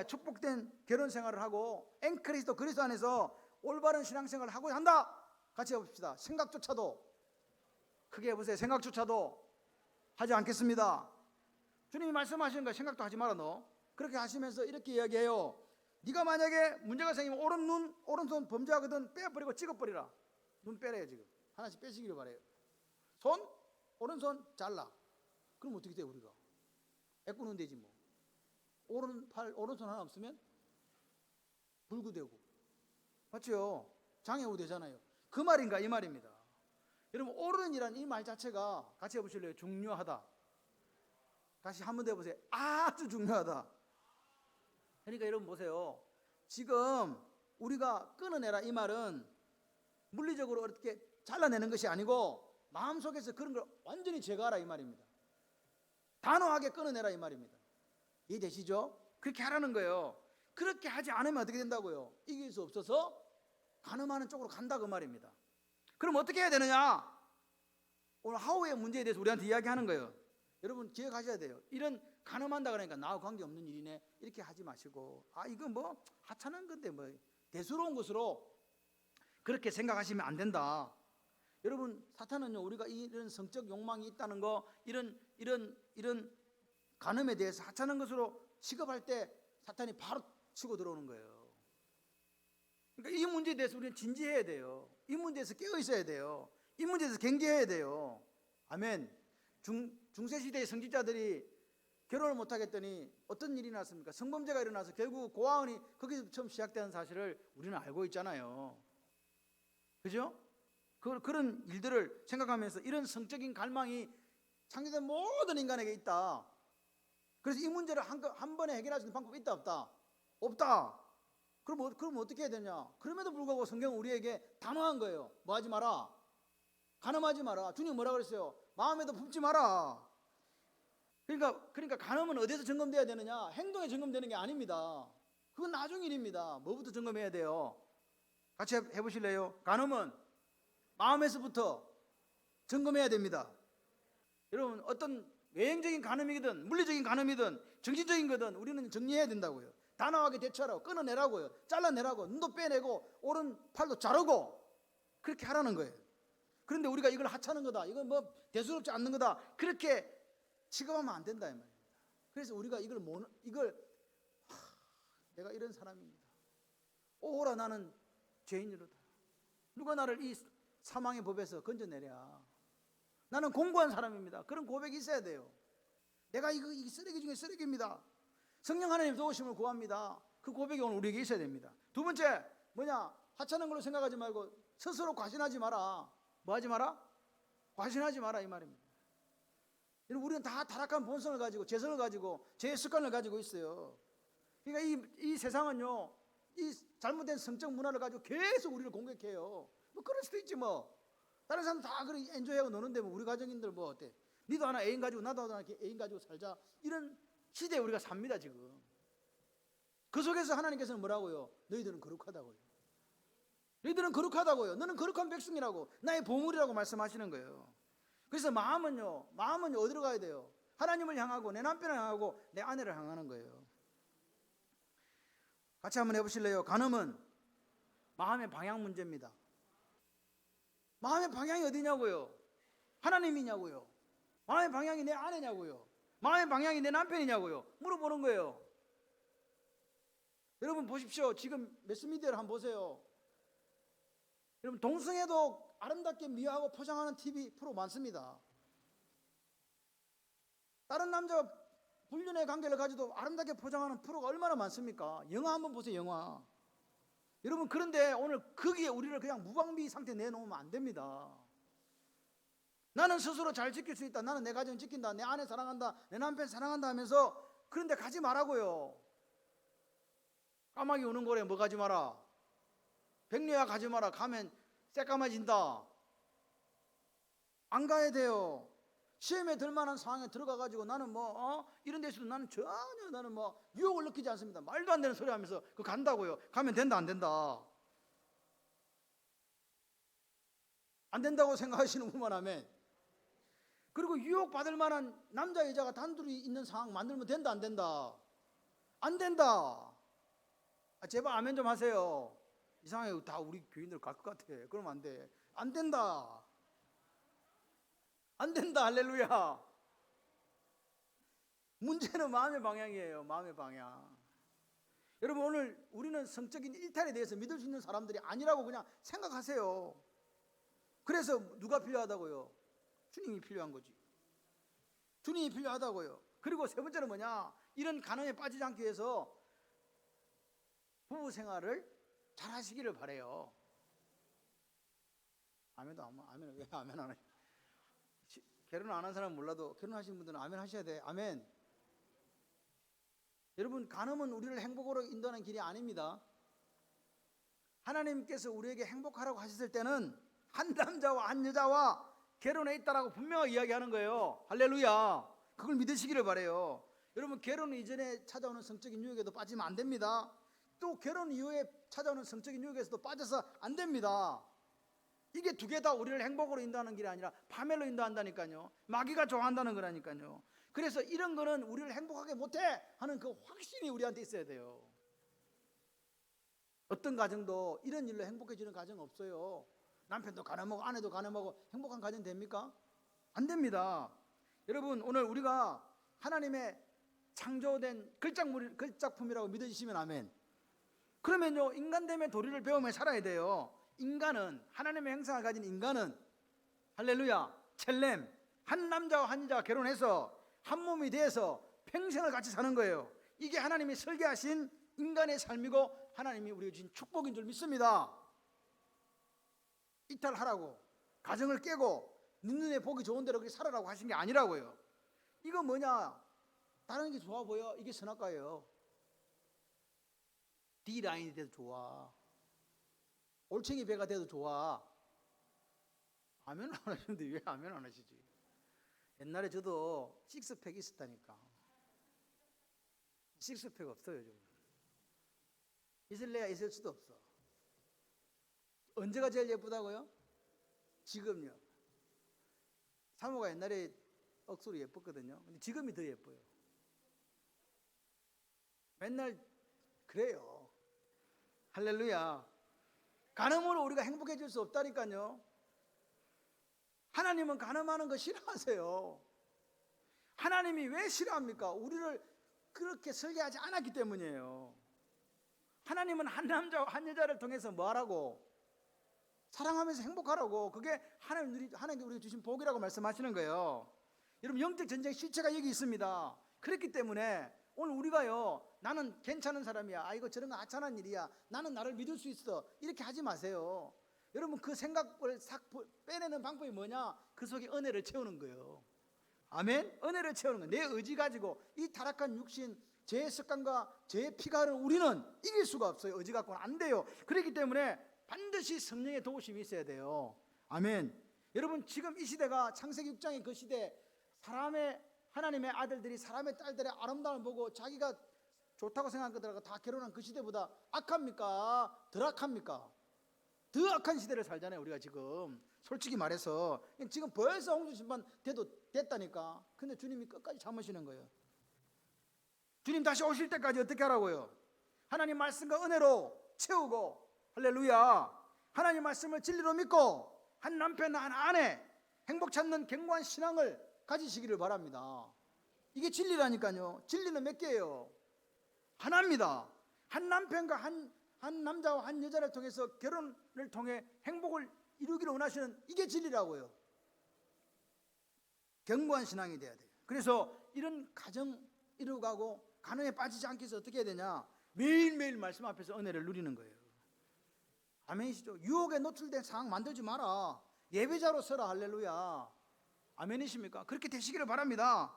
축복된 결혼 생활을 하고 앵크리스도 그리스도 안에서 올바른 신앙생활을 하고 한다. 같이 해봅시다. 생각조차도 크게 해보세요. 생각조차도 하지 않겠습니다. 주님이 말씀하시는 거 생각도 하지 마라 너. 그렇게 하시면서 이렇게 이야기해요. 네가 만약에 문제가 생기면 오른손 범죄하거든 빼버리고 찍어버리라. 눈 빼래요. 지금 하나씩 빼시기를 바래요. 손, 오른손 잘라. 그럼 어떻게 돼요 우리가? 애꾸는 되지 뭐. 오른팔, 오른손 하나 없으면 불구되고, 맞죠? 장애우 되잖아요. 그 말인가 이 말입니다. 여러분 오른이란 이 말 자체가 같이 해보실래요? 중요하다. 다시 한 번 더 해보세요. 아주 중요하다. 그러니까 여러분 보세요. 지금 우리가 끊어내라 이 말은 물리적으로 어떻게 잘라내는 것이 아니고 마음속에서 그런 걸 완전히 제거하라 이 말입니다. 단호하게 끊어내라 이 말입니다. 이해되시죠? 그렇게 하라는 거예요. 그렇게 하지 않으면 어떻게 된다고요? 이길 수 없어서 간음하는 쪽으로 간다 그 말입니다. 그럼 어떻게 해야 되느냐? 오늘 하우의 문제에 대해서 우리한테 이야기하는 거예요. 여러분 기억하셔야 돼요. 이런 간음한다 그러니까 나하고 관계없는 일이네 이렇게 하지 마시고, 이거 하찮은 건데 대수로운 것으로 그렇게 생각하시면 안 된다. 여러분 사탄은요 우리가 이런 성적 욕망이 있다는 거, 이런 간음에 대해서 하찮은 것으로 취급할 때 사탄이 바로 치고 들어오는 거예요. 그러니까 이 문제에 대해서 우리는 진지해야 돼요. 이 문제에서 깨어 있어야 돼요. 이 문제에서 경계해야 돼요. 아멘. 중세시대의 성직자들이 결혼을 못하겠더니 어떤 일이 났습니까? 성범죄가 일어나서 결국 고아원이 거기서 처음 시작되는 사실을 우리는 알고 있잖아요. 그죠? 그런 일들을 생각하면서 이런 성적인 갈망이 창조된 모든 인간에게 있다. 그래서 이 문제를 한 번에 해결할 수 있는 방법이 있다 없다? 없다. 그럼 어떻게 해야 되냐? 그럼에도 불구하고 성경은 우리에게 단호한 거예요. 뭐 하지 마라? 간음하지 마라. 주님 뭐라 그랬어요? 마음에도 품지 마라. 그러니까 간음은 어디서 점검돼야 되느냐? 행동에 점검되는 게 아닙니다. 그건 나중 일입니다. 뭐부터 점검해야 돼요? 같이 해보실래요? 간음은 마음에서부터 점검해야 됩니다. 여러분, 어떤 외형적인 간음이든 물리적인 간음이든 정신적인 거든 우리는 정리해야 된다고요. 단호하게 대처하라고, 끊어내라고요. 잘라내라고, 눈도 빼내고 오른 팔도 자르고 그렇게 하라는 거예요. 그런데 우리가 이걸 하찮은 거다, 이건 뭐 대수롭지 않는 거다, 그렇게 취급하면 안 된다 이 말입니다. 그래서 우리가 내가 이런 사람입니다. 오라 나는 죄인이로다. 누가 나를 이 사망의 법에서 건져내랴. 나는 공고한 사람입니다. 그런 고백이 있어야 돼요. 내가 이 쓰레기 중에 쓰레기입니다. 성령 하나님 도우심을 구합니다. 그 고백이 오늘 우리에게 있어야 됩니다. 두 번째 뭐냐? 하찮은 걸로 생각하지 말고 스스로 과신하지 마라. 뭐 하지 마라? 과신하지 마라 이 말입니다. 우리는 다 타락한 본성을 가지고 죄성을 가지고 죄의 습관을 가지고 있어요. 그러니까 이 세상은요, 이 잘못된 성적 문화를 가지고 계속 우리를 공격해요. 뭐 그럴 수도 있지 뭐. 다른 사람 다 그렇게 엔조이하고 노는데 뭐 우리 가정인들 뭐 어때? 니도 하나 애인 가지고 나도 하나 애인 가지고 살자. 이런 시대에 우리가 삽니다 지금. 그 속에서 하나님께서는 뭐라고요? 너희들은 거룩하다고요. 너희들은 거룩하다고요. 너는 거룩한 백성이라고, 나의 보물이라고 말씀하시는 거예요. 그래서 마음은요 어디로 가야 돼요? 하나님을 향하고 내 남편을 향하고 내 아내를 향하는 거예요. 같이 한번 해보실래요? 간음은 마음의 방향 문제입니다. 마음의 방향이 어디냐고요? 하나님이냐고요? 마음의 방향이 내 아내냐고요? 마음의 방향이 내 남편이냐고요? 물어보는 거예요. 여러분 보십시오. 지금 매스미디어를 한번 보세요. 여러분 동성애도 아름답게 미화하고 포장하는 TV 프로 많습니다. 다른 남자와 불륜의 관계를 가지고 아름답게 포장하는 프로가 얼마나 많습니까? 영화 한번 보세요. 영화. 여러분 그런데 오늘 거기에 우리를 그냥 무방비 상태에 내놓으면 안 됩니다. 나는 스스로 잘 지킬 수 있다. 나는 내 가정 지킨다. 내 아내 사랑한다. 내 남편 사랑한다 하면서 그런데 가지 말라고요. 까마귀 우는 고래 뭐 가지 마라. 백녀야 가지 마라. 가면 새까마진다. 안 가야 돼요. 시험에 들만한 상황에 들어가가지고 나는 이런 데서도 나는 전혀 유혹을 느끼지 않습니다. 말도 안 되는 소리 하면서 그거 간다고요. 가면 된다 안 된다? 안 된다고 생각하시는 분만 하면, 그리고 유혹받을 만한 남자 여자가 단둘이 있는 상황 만들면 된다 안 된다? 안 된다. 제발 아멘 좀 하세요. 이상하게 다 우리 교인들 갈 것 같아. 그러면 안 돼. 안 된다. 안 된다. 할렐루야. 문제는 마음의 방향이에요. 마음의 방향. 여러분 오늘 우리는 성적인 일탈에 대해서 믿을 수 있는 사람들이 아니라고 그냥 생각하세요. 그래서 누가 필요하다고요? 주님이 필요한 거지. 주님이 필요하다고요. 그리고 세 번째는 뭐냐? 이런 간음에 빠지지 않기 위해서 부부 생활을 잘 하시기를 바래요. 아멘도 아멘. 왜 아멘 안 하시? 결혼 안 한 사람은 몰라도 결혼하신 분들은 아멘 하셔야 돼. 아멘. 여러분 간음은 우리를 행복으로 인도하는 길이 아닙니다. 하나님께서 우리에게 행복하라고 하셨을 때는 한 남자와 한 여자와 결혼해 있다라고 분명하게 이야기하는 거예요. 할렐루야. 그걸 믿으시기를 바래요. 여러분 결혼 이전에 찾아오는 성적인 유혹에도 빠지면 안 됩니다. 또 결혼 이후에 찾아오는 성적인 유혹에서도 빠져서 안 됩니다. 이게 두 개 다 우리를 행복으로 인도하는 길이 아니라 파멸로 인도한다니까요. 마귀가 좋아한다는 거라니까요. 그래서 이런 거는 우리를 행복하게 못해 하는 그 확신이 우리한테 있어야 돼요. 어떤 가정도 이런 일로 행복해지는 가정 없어요. 남편도 가늠하고 아내도 가늠하고 행복한 가정 됩니까? 안 됩니다. 여러분 오늘 우리가 하나님의 창조된 걸작품이라고 믿어지시면 아멘. 그러면요, 인간됨의 도리를 배우며 살아야 돼요. 인간은, 하나님의 형상을 가진 인간은, 할렐루야, 첼렘, 한 남자와 한 여자가 결혼해서 한 몸이 돼서 평생을 같이 사는 거예요. 이게 하나님이 설계하신 인간의 삶이고 하나님이 우리에게 주신 축복인 줄 믿습니다. 이탈하라고, 가정을 깨고 눈에 보기 좋은 대로 그렇게 살아라고 하신 게 아니라고요. 이거 뭐냐, 다른 게 좋아 보여? 이게 선악과예요. D라인이 돼도 좋아, 올챙이 배가 돼도 좋아. 아멘 안 하시는데 왜 아멘 안 하시지? 옛날에 저도 식스팩 있었다니까. 식스팩 없어요 지금. 있을래야 있을 수도 없어. 언제가 제일 예쁘다고요? 지금요. 사모가 옛날에 억수로 예뻤거든요. 근데 지금이 더 예뻐요. 맨날 그래요. 할렐루야. 간음으로 우리가 행복해질 수 없다니까요. 하나님은 간음하는 거 싫어하세요. 하나님이 왜 싫어합니까? 우리를 그렇게 설계하지 않았기 때문이에요. 하나님은 한 남자와 한 여자를 통해서 뭐 하라고? 사랑하면서 행복하라고. 그게 하나님께 우리가 주신 복이라고 말씀하시는 거예요. 여러분, 영적 전쟁 실체가 여기 있습니다. 그렇기 때문에 오늘 우리가요, 나는 괜찮은 사람이야, 이거 저런 거 하찮은 일이야, 나는 나를 믿을 수 있어, 이렇게 하지 마세요. 여러분, 그 생각을 싹 빼내는 방법이 뭐냐? 그 속에 은혜를 채우는 거예요. 아멘? 은혜를 채우는 거예요. 내 의지 가지고 이 타락한 육신, 죄의 습관과 죄의 피가 흐르는 우리는 이길 수가 없어요. 의지 갖고는 안 돼요. 그렇기 때문에 반드시 성령의 도우심이 있어야 돼요. 아멘. 여러분, 지금 이 시대가 창세기 6장의 그 시대, 하나님의 아들들이 사람의 딸들의 아름다움을 보고 자기가 좋다고 생각한 것들하고 다 결혼한 그 시대보다 악합니까? 덜 악합니까? 더 악한 시대를 살잖아요 우리가 지금. 솔직히 말해서 지금 벌써 홍수심판 됐다니까. 근데 주님이 끝까지 참으시는 거예요. 주님 다시 오실 때까지 어떻게 하라고요? 하나님 말씀과 은혜로 채우고, 할렐루야, 하나님 말씀을 진리로 믿고 한 남편 한 아내 행복 찾는 견고한 신앙을 가지시기를 바랍니다. 이게 진리라니까요. 진리는 몇 개예요? 하나입니다. 한 남편과 한 남자와 한 여자를 통해서 결혼을 통해 행복을 이루기를 원하시는 이게 진리라고요. 견고한 신앙이 돼야 돼요. 그래서 이런 가정 이루어가고 간음에 빠지지 않기 위해서 어떻게 해야 되냐? 매일매일 말씀 앞에서 은혜를 누리는 거예요. 아멘이시죠? 유혹에 노출된 상황 만들지 마라. 예배자로 서라. 할렐루야. 아멘이십니까? 그렇게 되시기를 바랍니다.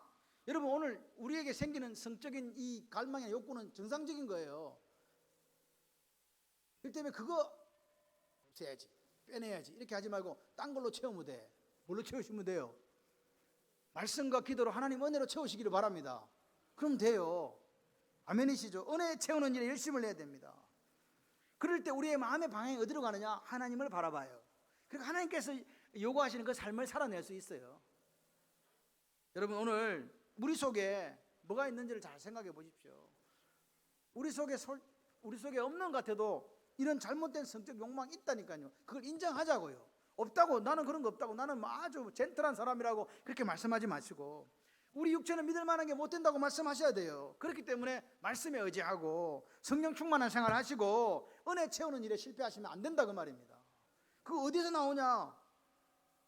여러분, 오늘 우리에게 생기는 성적인 이 갈망이나 욕구는 정상적인 거예요. 그렇기 때문에 그거 없애야지, 빼내야지, 이렇게 하지 말고 딴 걸로 채우면 돼. 뭘로 채우시면 돼요? 말씀과 기도로 하나님 은혜로 채우시기를 바랍니다. 그럼 돼요. 아멘이시죠? 은혜 채우는 일에 열심을 내야 됩니다. 그럴 때 우리의 마음의 방향이 어디로 가느냐? 하나님을 바라봐요. 그러니까 하나님께서 요구하시는 그 삶을 살아낼 수 있어요. 여러분, 오늘 우리 속에 뭐가 있는지를 잘 생각해 보십시오. 우리 속에 없는 것 같아도 이런 잘못된 성적 욕망이 있다니까요. 그걸 인정하자고요. 없다고, 나는 그런 거 없다고, 나는 아주 젠틀한 사람이라고 그렇게 말씀하지 마시고, 우리 육체는 믿을 만한 게 못 된다고 말씀하셔야 돼요. 그렇기 때문에 말씀에 의지하고 성령 충만한 생활을 하시고 은혜 채우는 일에 실패하시면 안 된다 그 말입니다. 그거 어디서 나오냐?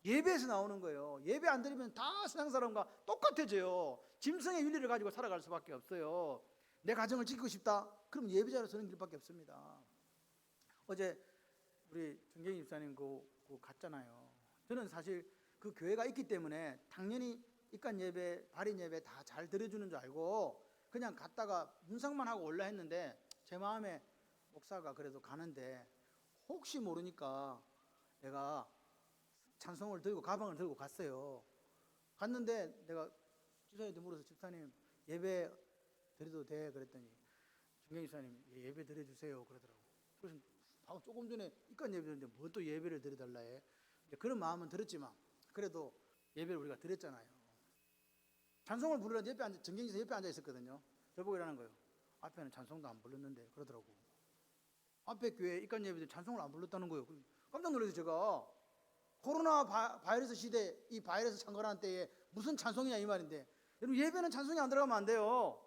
예배에서 나오는 거예요. 예배 안 드리면 다 세상 사람과 똑같아져요. 짐승의 윤리를 가지고 살아갈 수밖에 없어요. 내 가정을 지키고 싶다? 그럼 예배자로 서는 길밖에 없습니다. 어제 우리 정경희 집사님 그거 갔잖아요. 저는 사실 그 교회가 있기 때문에 당연히 입간 예배, 발인 예배 다 잘 드려주는 줄 알고 그냥 갔다가 문상만 하고 올라 했는데, 제 마음에 목사가 그래도 가는데 혹시 모르니까 내가 찬송을 들고 가방을 들고 갔어요. 갔는데 내가 집사님한테 물어서, 집사님 예배 드려도 돼? 그랬더니 정경희 집사님 예배 드려주세요 그러더라고. 그래서 조금 전에 입간 예배 드렸는데 뭐 또 예배를 드려달라 해. 그런 마음은 들었지만 그래도 예배를 우리가 드렸잖아요. 찬송을 부르는데 정경희 집사 옆에 앉아 있었거든요. 저보고 이러는 거예요. 앞에는 찬송도 안 불렀는데 그러더라고. 앞에 교회 입간 예배 때 찬송을 안 불렀다는 거예요. 깜짝 놀라서 제가, 코로나 바이러스 시대, 이 바이러스 창궐하는 때에 무슨 찬송이냐 이 말인데, 여러분 예배는 찬송이 안 들어가면 안 돼요.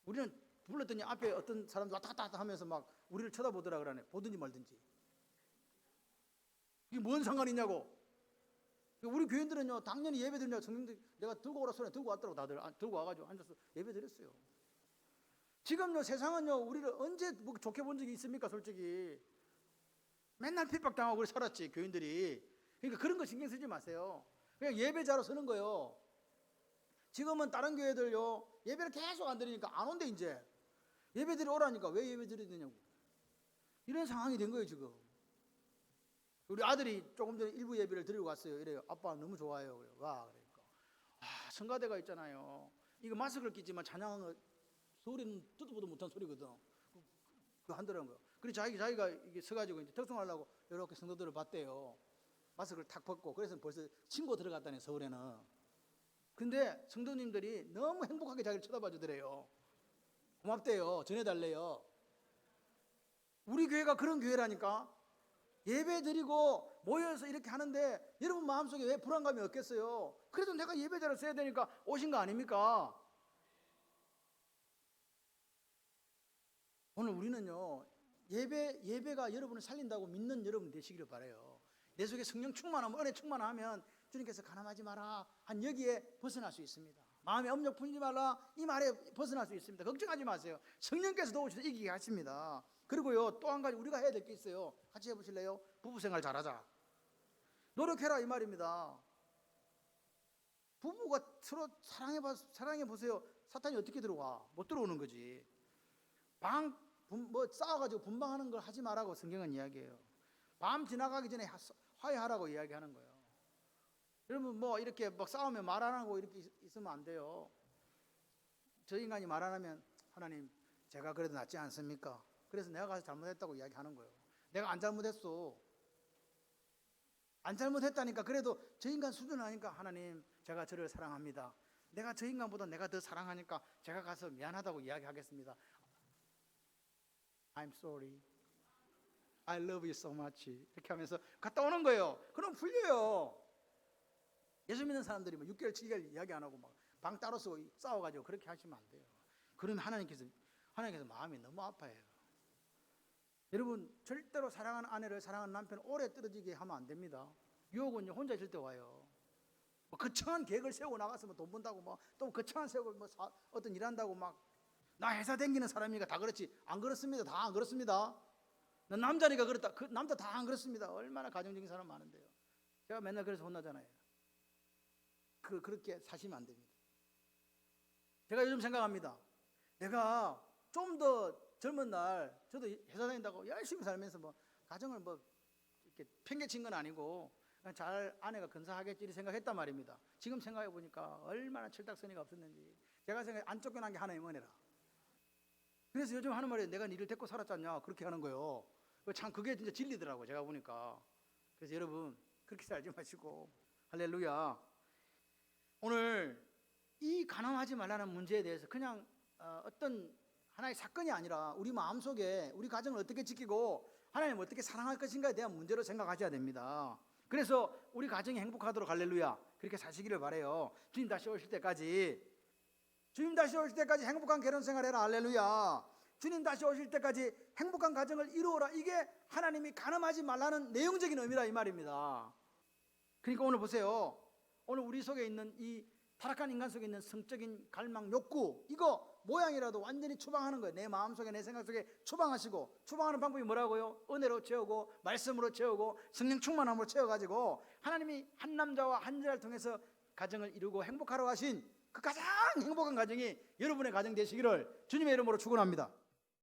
우리는 불렀더니 앞에 어떤 사람도 왔다 갔다 하면서 막 우리를 쳐다보더라 그러네. 보든지 말든지. 이게 뭔 상관이냐고. 우리 교인들은요, 당연히 예배 드리냐, 성경들 내가 들고 오라 소리 들고 왔더라고. 다들 들고 와가지고 앉아서 예배 드렸어요. 지금요, 세상은요, 우리를 언제 뭐 좋게 본 적이 있습니까, 솔직히. 맨날 핍박당하고 그래 살았지, 교인들이. 그러니까 그런 거 신경 쓰지 마세요. 그냥 예배자로 서는 거예요. 지금은 다른 교회들요, 예배를 계속 안 드리니까 안 온대, 이제. 예배 드리러 오라니까 왜 예배 드려야 되냐고. 이런 상황이 된 거예요, 지금. 우리 아들이 조금 전에 일부 예배를 드리고 왔어요. 이래요. 아빠 너무 좋아요. 그래요. 와, 그러니까. 성가대가 있잖아요. 이거 마스크를 끼지만 찬양은 소리는 듣도 보도 못한 소리거든. 그거 한다는 거예요. 그래서 자기가 이게 서가지고 이제 특송하려고 이렇게 성도들을 봤대요. 마스크를 탁 벗고. 그래서 벌써 친구 들어갔다네, 서울에는. 근데 성도님들이 너무 행복하게 자기를 쳐다봐 주더래요. 고맙대요. 전해달래요. 우리 교회가 그런 교회라니까. 예배 드리고 모여서 이렇게 하는데 여러분 마음속에 왜 불안감이 없겠어요? 그래도 내가 예배자를 써야 되니까 오신 거 아닙니까? 오늘 우리는요, 예배가 여러분을 살린다고 믿는 여러분 되시기를 바라요. 내 속에 성령 충만하면, 은혜 충만하면 주님께서 가늠하지 마라 한 여기에 벗어날 수 있습니다. 마음에 엄력 품지 말라 이 말에 벗어날 수 있습니다. 걱정하지 마세요. 성령께서 도우셔서 이기게 하십니다. 그리고요, 또 한 가지 우리가 해야 될 게 있어요. 같이 해보실래요? 부부생활 잘하자. 노력해라 이 말입니다. 부부가 서로 사랑해 보세요. 사탄이 어떻게 들어와? 못 들어오는 거지. 싸워가지고 분방하는 걸 하지 말라고 성경은 이야기해요. 밤 지나가기 전에 화해하라고 이야기하는 거예요. 여러분 뭐 이렇게 막 싸우면 말 안 하고 이렇게 있으면 안 돼요. 저 인간이 말 안 하면 하나님 제가 그래도 낫지 않습니까? 그래서 내가 가서 잘못했다고 이야기하는 거예요. 내가 안 잘못했어. 안 잘못했다니까. 그래도 저 인간 수준을 아니까 하나님 제가 저를 사랑합니다. 내가 저 인간보다 내가 더 사랑하니까 제가 가서 미안하다고 이야기하겠습니다. I'm sorry. I love you so much. 이렇게 하면서 갔다 오는 거예요. 그럼 풀려요. 예수 믿는 사람들이 뭐 6개월, 7개월 이야기 안 하고 막 방 따로 쓰고 싸워가지고 그렇게 하시면 안 돼요. 그러면 하나님께서 마음이 너무 아파해요. 여러분 절대로 사랑하는 아내를 사랑하는 남편을 오래 떨어지게 하면 안 됩니다. 유혹은요 혼자 있을 때 와요. 뭐 거창한 계획을 세우고 나가서 뭐 돈 번다고 뭐 또 거창한 세우고 뭐 어떤 일한다고 막 나 회사 다니는 사람이니까 다 그렇지. 안 그렇습니다. 다 안 그렇습니다. 난 남자니까 그렇다. 그 남자 다 안 그렇습니다. 얼마나 가정적인 사람 많은데요. 제가 맨날 그래서 혼나잖아요. 그렇게 사시면 안 됩니다. 제가 요즘 생각합니다. 내가 좀 더 젊은 날 저도 회사 다닌다고 열심히 살면서 뭐 가정을 뭐 이렇게 팽개친 건 아니고 잘 아내가 근사하겠지 이렇게 생각했단 말입니다. 지금 생각해 보니까 얼마나 철딱서니가 없었는지. 제가 생각해 안 쫓겨난 게 하나님 은혜라. 그래서 요즘 하는 말이 내가 니를 데리고 살았지 않냐 그렇게 하는 거예요. 참 그게 진짜 진리더라고요. 제가 보니까. 그래서 여러분 그렇게 살지 마시고 할렐루야. 오늘 이 가늠하지 말라는 문제에 대해서 그냥 어떤 하나의 사건이 아니라 우리 마음속에 우리 가정을 어떻게 지키고 하나님을 어떻게 사랑할 것인가에 대한 문제로 생각하셔야 됩니다. 그래서 우리 가정이 행복하도록 할렐루야 그렇게 사시기를 바라요. 주님 다시 오실 때까지 행복한 결혼생활 해라 할렐루야. 주님 다시 오실 때까지 행복한 가정을 이루어라. 이게 하나님이 가늠하지 말라는 내용적인 의미라 이 말입니다. 그러니까 오늘 보세요. 오늘 우리 속에 있는 이 타락한 인간 속에 있는 성적인 갈망, 욕구 이거 모양이라도 완전히 추방하는 거예요. 내 마음속에 내 생각 속에 추방하시고 추방하는 방법이 뭐라고요? 은혜로 채우고 말씀으로 채우고 성령 충만함으로 채워가지고 하나님이 한 남자와 한 여자를 통해서 가정을 이루고 행복하라고 하신 그 가장 행복한 가정이 여러분의 가정 되시기를 주님의 이름으로 축원합니다.